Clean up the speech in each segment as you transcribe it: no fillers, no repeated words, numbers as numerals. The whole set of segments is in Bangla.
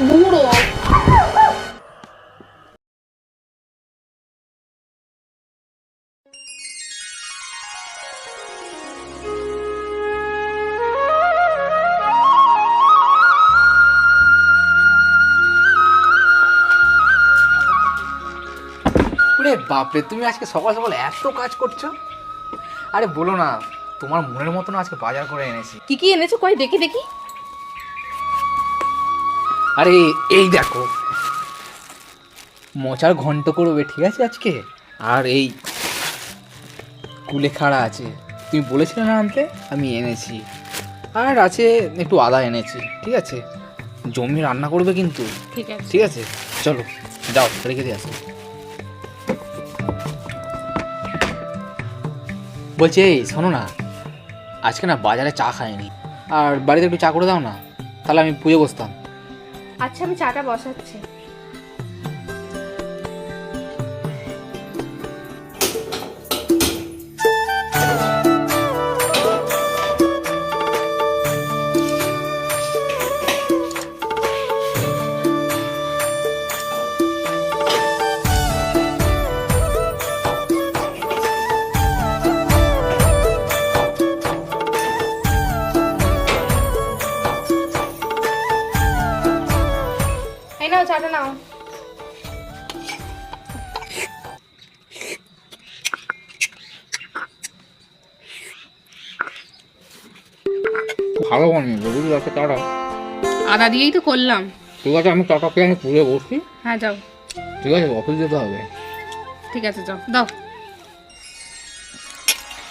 বুড়ো। ওরে বাপরে, তুমি আজকে সকাল সকাল এত কাজ করছো? আরে বলো না, তোমার মনের মতন আজকে বাজার করে এনেছি। কি কি এনেছো কই দেখি দেখি। আরে এই দেখো, মোচার ঘন্ট করবে, ঠিক আছে আজকে। আর এই কুলেখাড়া আছে, তুমি বলেছিলে না আনতে, আমি এনেছি। আর আছে একটু আদা এনেছি, ঠিক আছে। জমি রান্না করবে কিন্তু, ঠিক আছে ঠিক আছে। চলো যাও, রেখে দিয়ে আসো। বলছি এই শোনো না, আজকে না বাজারে চা খাইনি, আর বাড়িতে একটু চা করে দাও না, তাহলে আমি পুজো বসতাম। আচ্ছা আমি চাটা বসাচ্ছি। এই নাও চাটা নাও। ভালো বানিয়েছো, বুঝলি আছে চাটা। আদা দিয়েই তো করলাম। ঠিক আছে, আমি চাটা খেয়ে আমি পুজো বসছি। হ্যাঁ যাও। ঠিক আছে, অফিস যেতে হবে। ঠিক আছে যাও, দাও।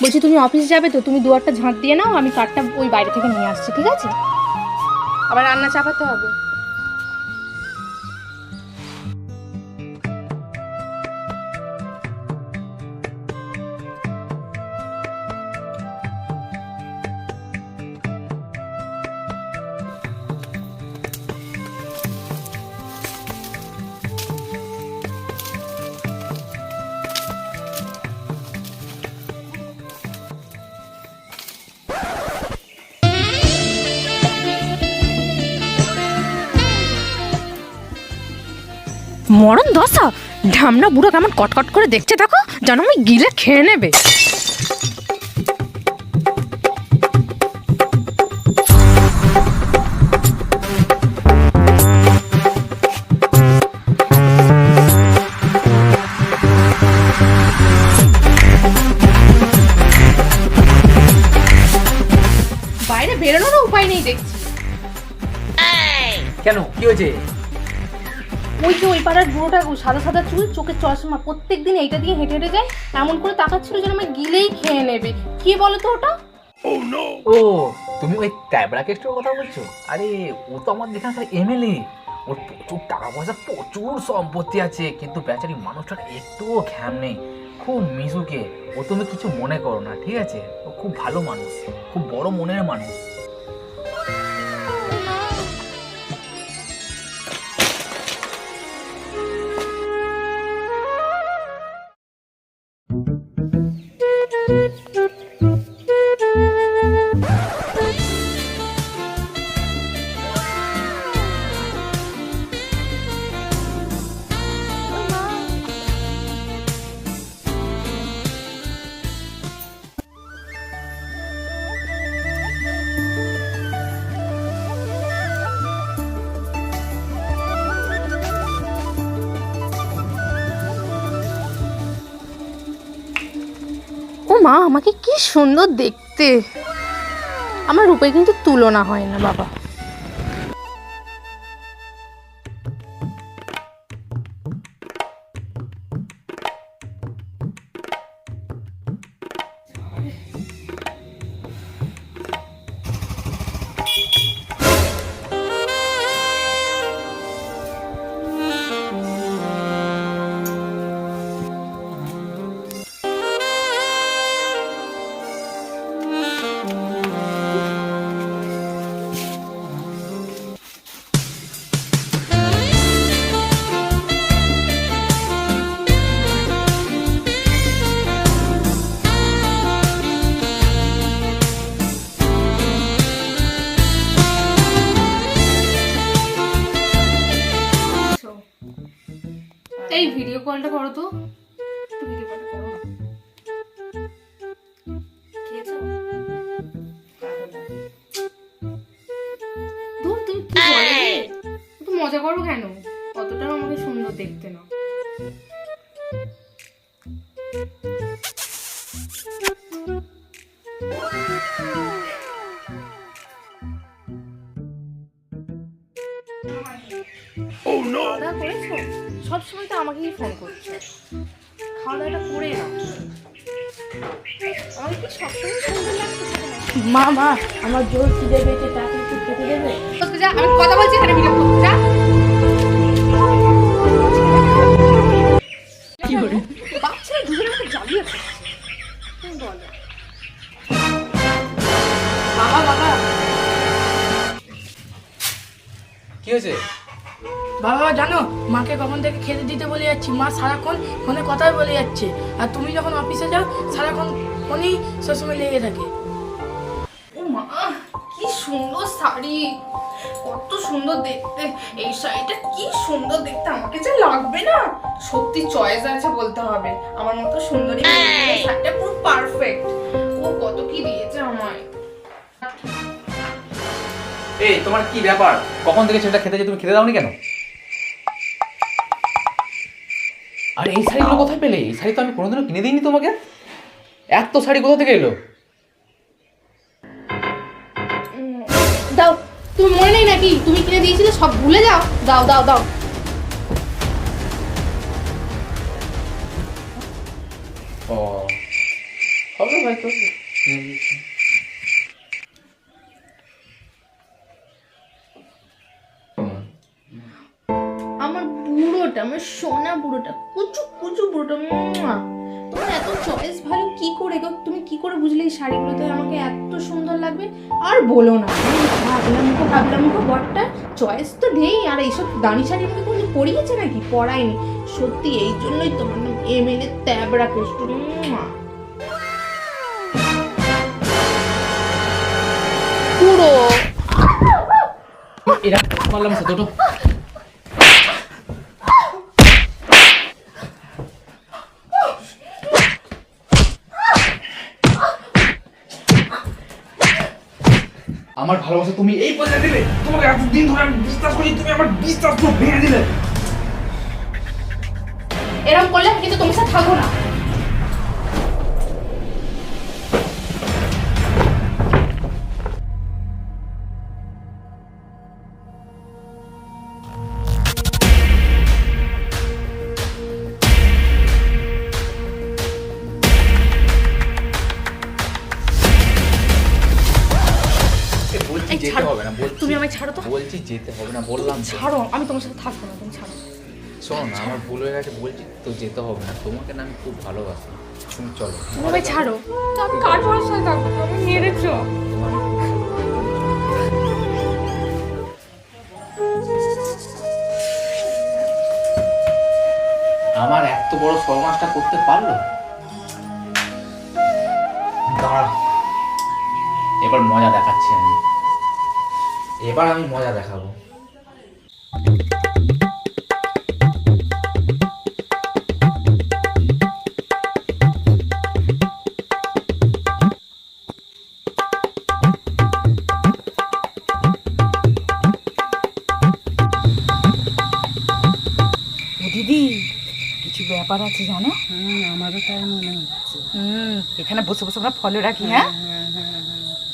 বলছি তুমি অফিস যাবে তো, তুমি দুয়ারটা ঝাঁট দিয়ে নাও, আমি কাঠটা ওই বাইরে থেকে নিয়ে আসছি, ঠিক আছে? আবার রান্না চাপাতে হবে। মরণ দশা, ঢামনা বুড়ো কেমন কটকট করে দেখছে দেখো, যেন আমি গিলে খেয়ে নেবে। বাইরে বেরোনোরও উপায় নেই দেখছি। কেন, কি হয়েছে? ওই যে ওই পাড়ার বুড়োটা, সাদা সাদা চুল, চোখের চশমা, প্রত্যেকদিন এইটা দিয়ে হেঁটে হেঁটে যায়, এমন করে তাকাচ্ছিল যেন আমি গিলেই খেয়ে নেবে। কি বলো তো ওটা? ও, তুমি ওই ট্যাবরা কেস্টের কথা বলছো? আরে ও তো আমাদের এখানকার এমএলএ। ওর প্রচুর টাকা পয়সা, প্রচুর সম্পত্তি আছে, কিন্তু বেচারি মানুষটার একটুও ঘ্যাম নেই, খুব মিশুকে। ও তুমি কিছু মনে করো না, ঠিক আছে? ও খুব ভালো মানুষ, খুব বড় মনের মানুষ। ও মা, আমাকে কি সুন্দর দেখতে। আমার রূপে কিন্তু তুলনা হয় না বাবা। এই ভিডিও কলটা করো তো, একটু ভিডিও কলটা করো না। খেয়েছো? ধুর, তুমি কি বলে? একটু মজা করো কেন? অতটাও আমাকে সুন্দর দেখতে না। খাওয়া দাওয়া করেছো? সবসময় তো আমাকেই ফোন করছো। খাওয়া দাওয়াটা করে নাও। আমাকে কি সবসময় সুন্দর লাগতেছে তোমার? মা মা আমার জোর খিদে পেয়েছে, তাকে একটু খেতে দেবে? করতে যা, আমি কথা বলছি এখানে ভিডিও করতে যা। কি করে? বাচ্চারা দুজনে আমাকে জ্বালিয়ে খাচ্ছে। তুমি বলো। বাবা বাবা কি হয়েছে? বাবা জানো, মাকে কখন থেকে খেতে দিতে বলে যাচ্ছি, মা সারাক্ষণ ফোনে কথাই বলে যাচ্ছে। আর তুমি যখন অফিসে যাও সারাক্ষণ ফোনেই সবসময় লেগে থাকে। ও মা, কি সুন্দর শাড়ি, কত সুন্দর দেখতে। এই শাড়িটা কি সুন্দর দেখতে, আমাকে যে লাগবে না, সত্যি চয়েস আছে বলতে হবে। আমার মতো সুন্দরী মেয়ের জন্য শাড়িটা পুরো পারফেক্ট। ও কত কি দিয়েছে আমায়। এই তোমার কি ব্যাপার? কখন থেকে ছেলেটা খেতে যে তুমি খেতে দাওনি কেন? আরে এই শাড়িগুলো কোথায় পেলে? এই শাড়ি তো আমি কোনোদিনও কিনে দিইনি তোমাকে। এত শাড়ি কোথা থেকে এলো? দাও, তুমি মনে নেই নাকি তুমি কিনে দিয়েছিলে? সব ভুলে যাও। দাও দাও দাও। ও হবে হয়তো। আমার বুড়োটা, আমার সোনা বুড়োটা, কুচু কুচু বুড়োটা, মুয়া। তোমার এত চয়েস ভালো কি করে গো? তুমি কি করে বুঝলে এই শাড়িগুলোতে আমাকে এত সুন্দর লাগবে? আর বলো না, ভাবলাম বটটা চয়েস তো নেই। আর এইসব দামি শাড়ি আমাকে কোনো পরিয়েছে নাকি? পরায়নি। সত্যি এই জন্যই তোমার নাম এমএলএ ত্যাবড়া কেষ্ট। পুরো এরা মারলাম সে দুটো। আমার ভালোবাসা তুমি এই পর্যায়ে দিলে। তোমাকে এতদিন ধরে আমি বিশ্বাস করি, তুমি আমার বিশ্বাস পুরো ভেঙে দিলে। এরকম করলে আমি কিন্তু তোমার সাথে থাকবো না। বলছি এই যেতে ছাড়ো। হবে না, বলছি তুমি আমায় ছাড়ো তো। বলছি যেতে হবে না, বললাম তো। ছাড়ো, আমি তোমার সাথে থাকবো না, তুমি ছাড়ো। শোনো না, আমার ভুল হয়ে গেছে, বলছি তো যেতে হবে না। তোমাকে না আমি খুব ভালোবাসি, তুমি চলো। তুমি আমায় ছাড়ো। আমি কার ভরসায় থাকবো? তুমি মেরেছো। তোমার আমার এত বড় সর্বনাশটা করতে পারলো? দাঁড়া, এবার মজা দেখাচ্ছি আমি। এবার আমি মজা দেখাবো। দিদি কিছু ব্যাপার আছে জানো? আমারও তাই মনে হচ্ছে। এখানে বসে বসে আমরা ফলো রাখি। হ্যাঁ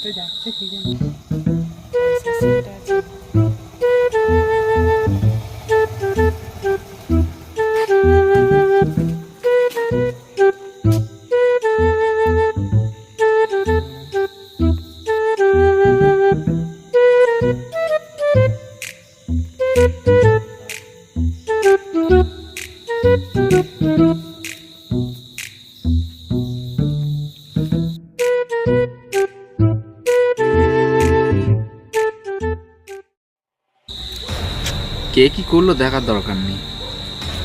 তো যাচ্ছে কি জানি। কে কি করলো দেখার দরকার নেই,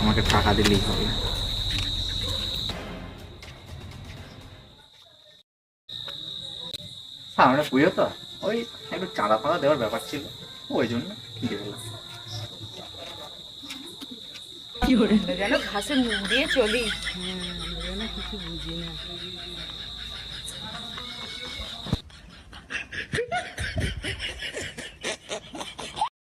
আমাকে টাকা দিলেই হবে। সামনে পুজো তো, ওই একটু চাঁদা ফাঁদা দেওয়ার ব্যাপার ছিল, ওই জন্য দিয়ে দিলাম। আমরা যেন ঘাসে মুখ দিয়ে চলি। আমরা যেন কিছু বুঝি না।